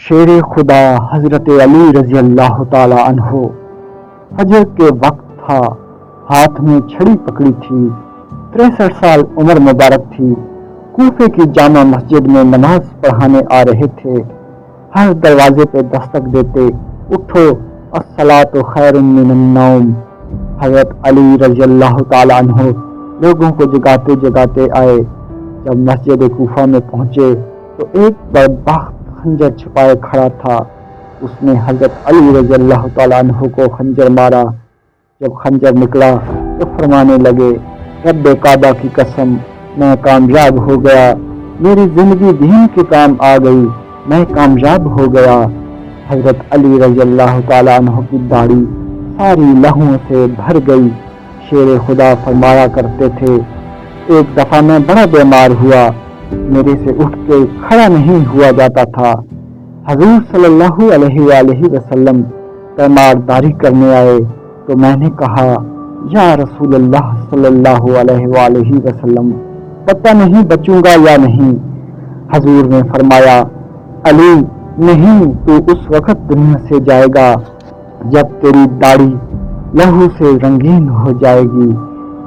شیر خدا حضرت علی رضی اللہ تعالی عنہ فجر کے وقت تھا، ہاتھ میں چھڑی پکڑی تھی، 63 سال عمر مبارک تھی، کوفے کی جامع مسجد میں نماز پڑھانے آ رہے تھے۔ ہر دروازے پہ دستک دیتے، اٹھو الصلاۃ خیر من النوم۔ حضرت علی رضی اللہ تعالی عنہ لوگوں کو جگاتے جگاتے آئے۔ جب مسجد کوفہ میں پہنچے تو ایک بدبخت خنجر چھپائے کھڑا تھا، اس نے حضرت علی رضی اللہ تعالیٰ عنہ کو خنجر مارا۔ جب خنجر نکلا تو فرمانے لگے، رب کعبہ کی قسم، میں کامیاب ہو گیا، میری زندگی دین کے کام آ گئی، میں کامیاب ہو گیا۔ حضرت علی رضی اللہ تعالیٰ عنہ کی داڑھی ساری لہوؤں سے بھر گئی۔ شیر خدا فرمایا کرتے تھے، ایک دفعہ میں بڑا بیمار ہوا، میرے سے اٹھ کے کھڑا نہیں ہوا جاتا تھا۔ حضور صلی اللہ علیہ وآلہ وسلم تیمارداری کرنے آئے تو میں نے کہا، یا رسول اللہ صلی اللہ علیہ وآلہ وسلم، پتہ نہیں بچوں گا یا نہیں۔ حضور نے فرمایا، علی نہیں، تو اس وقت دنیا سے جائے گا جب تیری داڑھی لہو سے رنگین ہو جائے گی۔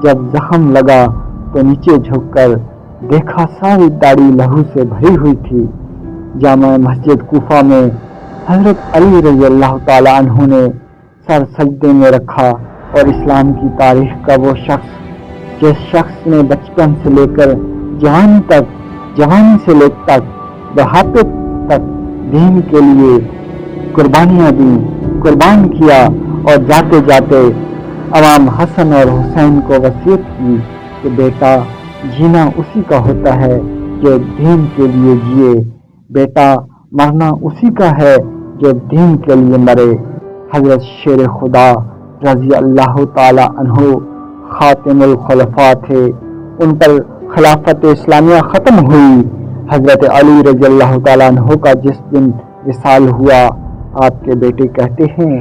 جب زخم لگا تو نیچے جھک کر دیکھا ساری داڑھی لہو سے بھری ہوئی تھی۔ جامع مسجد کوفہ میں حضرت علی رضی اللہ تعالی عنہ نے سر سجدے میں رکھا اور اسلام کی تاریخ کا وہ شخص جس شخص نے بچپن سے لے کر جوانی تک، جوانی سے لے تک بڑھاپے تک دین کے لیے قربانیاں دیں، قربان کیا، اور جاتے جاتے امام حسن اور حسین کو وصیت کی کہ بیٹا، جینا اسی کا ہوتا ہے جو دین کے لیے جیے، بیٹا مرنا اسی کا ہے جو دین کے لیے مرے۔ حضرت شیر خدا رضی اللہ تعالی عنہ خاتم الخلفاء تھے، ان پر خلافت اسلامیہ ختم ہوئی۔ حضرت علی رضی اللہ تعالی عنہ کا جس دن وصال ہوا، آپ کے بیٹے کہتے ہیں،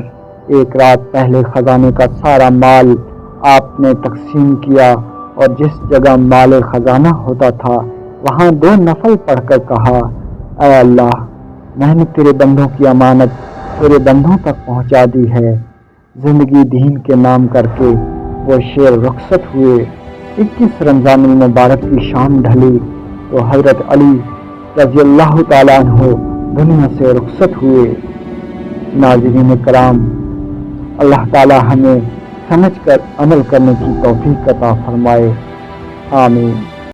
ایک رات پہلے خزانے کا سارا مال آپ نے تقسیم کیا اور جس جگہ مال خزانہ ہوتا تھا وہاں 2 نفل پڑھ کر کہا، اے اللہ، میں نے تیرے بندوں کی امانت تیرے بندوں تک پہنچا دی ہے۔ زندگی دین کے نام کر کے وہ شیر رخصت ہوئے۔ 21 رمضان المبارک کی شام ڈھلی تو حضرت علی رضی اللہ تعالیٰ عنہ دنیا سے رخصت ہوئے۔ ناظرین کرام، اللہ تعالی ہمیں سمجھ کر عمل کرنے کی توفیق عطا فرمائے، آمین۔